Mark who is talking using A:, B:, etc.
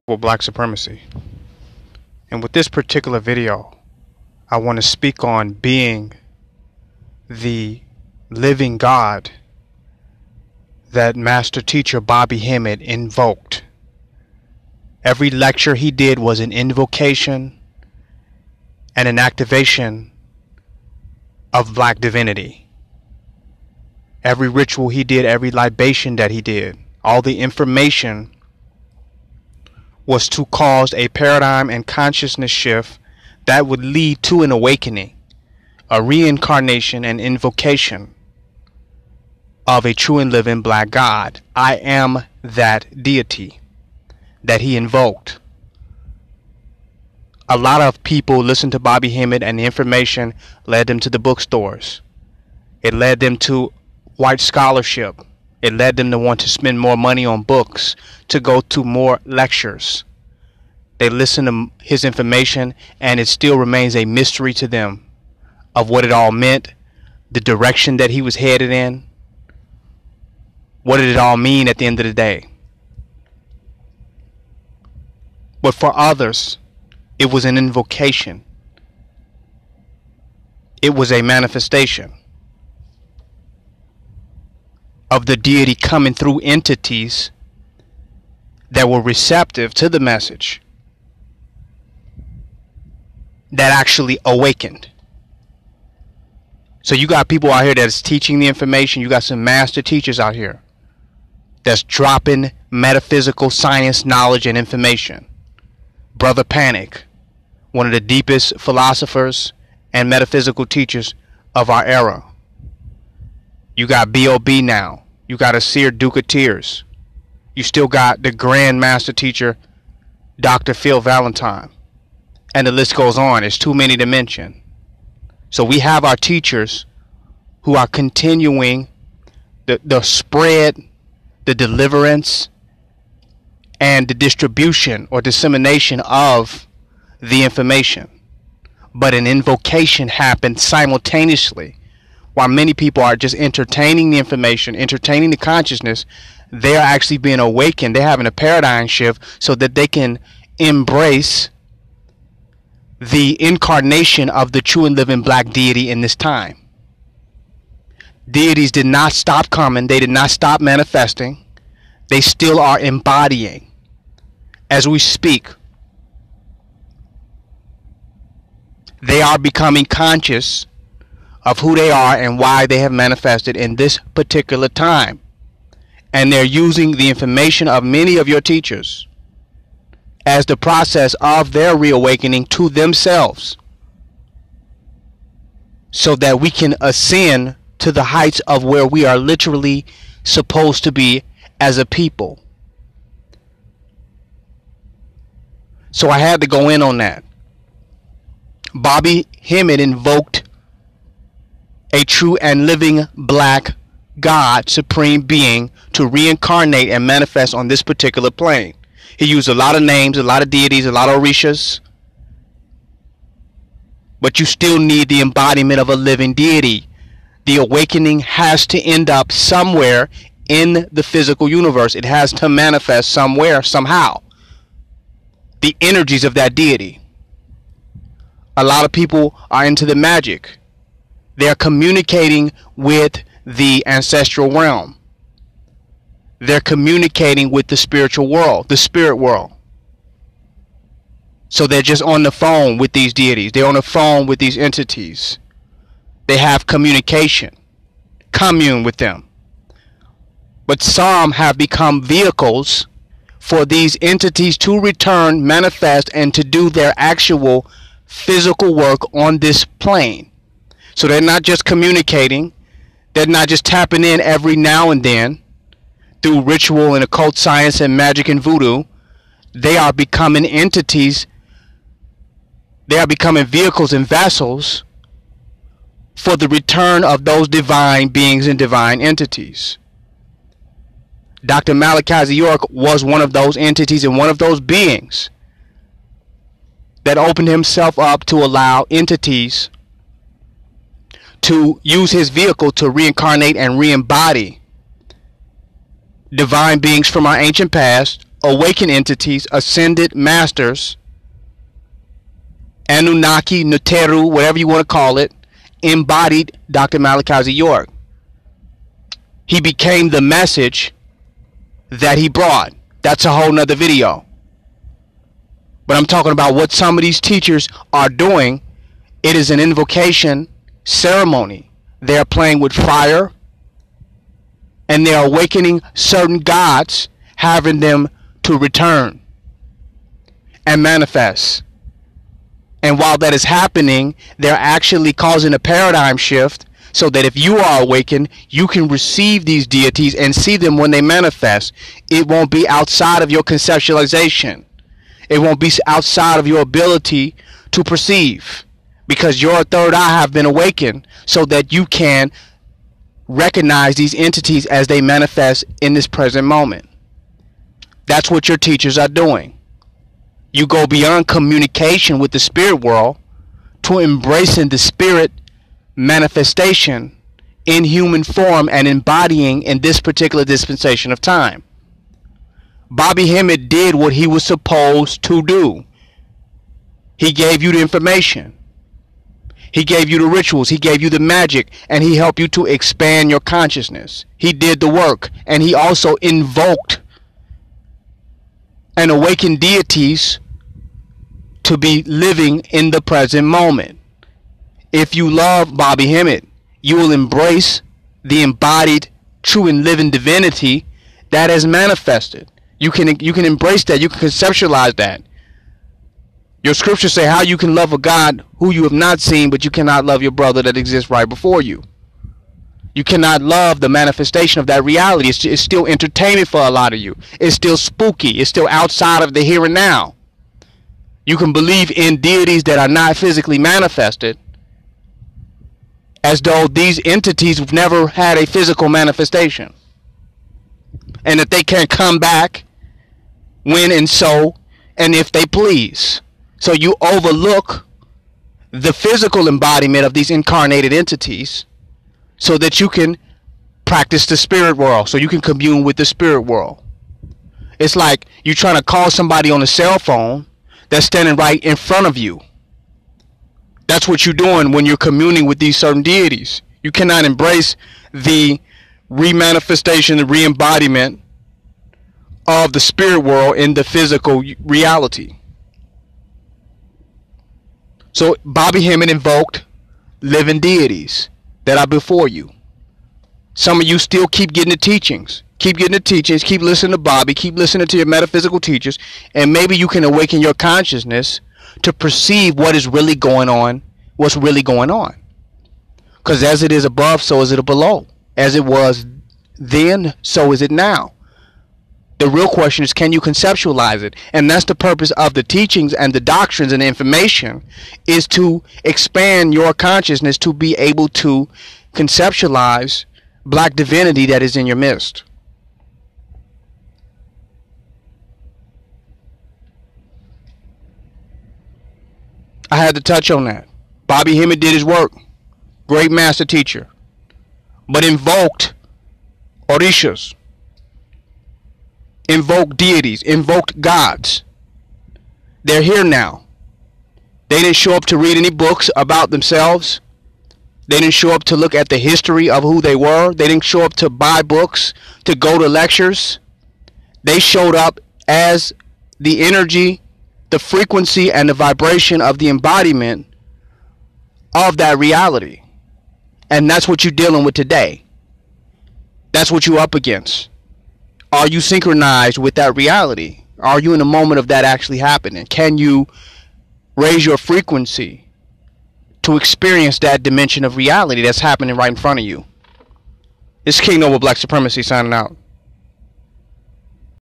A: global black supremacy. And with this particular video, I want to speak on being the living God that Master Teacher Bobby Hemmitt invoked. Every lecture he did was an invocation and an activation of black divinity. Every ritual he did, every libation that he did, all the information was to cause a paradigm and consciousness shift that would lead to an awakening, a reincarnation and invocation of a true and living black God. I am that deity that he invoked. A lot of people listened to Bobby Hemmitt, and the information led them to the bookstores. It led them to white scholarship. It led them to want to spend more money on books, to go to more lectures. They listened to his information, and it still remains a mystery to them of what it all meant, the direction that he was headed in. What did it all mean at the end of the day? But for others, it was an invocation. It was a manifestation of the deity coming through entities that were receptive to the message, that actually awakened. So you got people out here that's teaching the information. You got some master teachers out here that's dropping metaphysical science knowledge and information. Brother Panic, one of the deepest philosophers and metaphysical teachers of our era. You got B.O.B. now. You got a Seer Duke of Tears. You still got the Grand Master Teacher, Dr. Phil Valentine. And the list goes on. It's too many to mention. So we have our teachers who are continuing the spread, the deliverance, and the distribution or dissemination of the information. But an invocation happened simultaneously. While many people are just entertaining the information, entertaining the consciousness, they are actually being awakened. They're having a paradigm shift so that they can embrace the incarnation of the true and living black deity in this time. Deities did not stop coming. They did not stop manifesting. They still are embodying as we speak. They are becoming conscious of who they are and why they have manifested in this particular time. And they're using the information of many of your teachers as the process of their reawakening to themselves, so that we can ascend to the heights of where we are literally supposed to be as a people. So I had to go in on that. Bobby Hemmitt invoked a true and living black God, supreme being, to reincarnate and manifest on this particular plane. He used a lot of names, a lot of deities, a lot of orishas. But you still need the embodiment of a living deity. The awakening has to end up somewhere in the physical universe. It has to manifest somewhere, somehow. The energies of that deity. A lot of people are into the magic. They're communicating with the ancestral realm. They're communicating with the spiritual world, the spirit world. So they're just on the phone with these deities. They're on the phone with these entities. They have communication, commune with them. But some have become vehicles for these entities to return, manifest, and to do their actual physical work on this plane. So they're not just communicating. They're not just tapping in every now and then through ritual and occult science and magic and voodoo. They are becoming entities. They are becoming vehicles and vessels for the return of those divine beings and divine entities. Dr. Malachi York was one of those entities and one of those beings that opened himself up to allow entities to use his vehicle to reincarnate and re-embody divine beings from our ancient past, awakened entities, ascended masters, Anunnaki, Neteru, whatever you want to call it, embodied Dr. Malachi Z. York. He became the message that he brought. That's a whole nother video. But I'm talking about what some of these teachers are doing. It is an invocation ceremony. They're playing with fire, and they're awakening certain gods, having them to return and manifest. And while that is happening, they're actually causing a paradigm shift so that if you are awakened, you can receive these deities and see them when they manifest. It won't be outside of your conceptualization. It won't be outside of your ability to perceive, because your third eye have been awakened so that you can recognize these entities as they manifest in this present moment. That's what your teachers are doing. You go beyond communication with the spirit world to embracing the spirit manifestation in human form and embodying in this particular dispensation of time. Bobby Hemmitt did what he was supposed to do. He gave you the information. He gave you the rituals. He gave you the magic, and he helped you to expand your consciousness. He did the work, and he also invoked and awakened deities to be living in the present moment. If you love Bobby Hemmitt, you will embrace the embodied, true and living divinity that has manifested. You can embrace that. You can conceptualize that. Your scriptures say how you can love a God who you have not seen, but you cannot love your brother that exists right before you. You cannot love the manifestation of that reality. It's still entertainment for a lot of you. It's still spooky. It's still outside of the here and now. You can believe in deities that are not physically manifested as though these entities never had a physical manifestation, and that they can come back when and so and if they please. So you overlook the physical embodiment of these incarnated entities so that you can practice the spirit world, so you can commune with the spirit world. It's like you trying to call somebody on a cell phone that's standing right in front of you. That's what you're doing when you're communing with these certain deities. You cannot embrace the remanifestation, the re-embodiment of the spirit world in the physical reality. So Bobby Hemmitt invoked living deities that are before you. Some of you still keep getting the teachings. Keep getting the teachings. Keep listening to Bobby. Keep listening to your metaphysical teachers. And maybe you can awaken your consciousness to perceive what is really going on. What's really going on. Because as it is above, so is it below. As it was then, so is it now. The real question is, can you conceptualize it? And that's the purpose of the teachings and the doctrines and the information, is to expand your consciousness to be able to conceptualize black divinity that is in your midst. I had to touch on that. Bobby Hemmitt did his work. Great master teacher. But invoked orishas. Invoked deities. Invoked gods. They're here now. They didn't show up to read any books about themselves. They didn't show up to look at the history of who they were. They didn't show up to buy books, to go to lectures. They showed up as the energy, the frequency, and the vibration of the embodiment of that reality. And that's what you're dealing with today. That's what you're up against. Are you synchronized with that reality? Are you in the moment of that actually happening? Can you raise your frequency to experience that dimension of reality that's happening right in front of you? It's King Noble Black Supremacy signing out.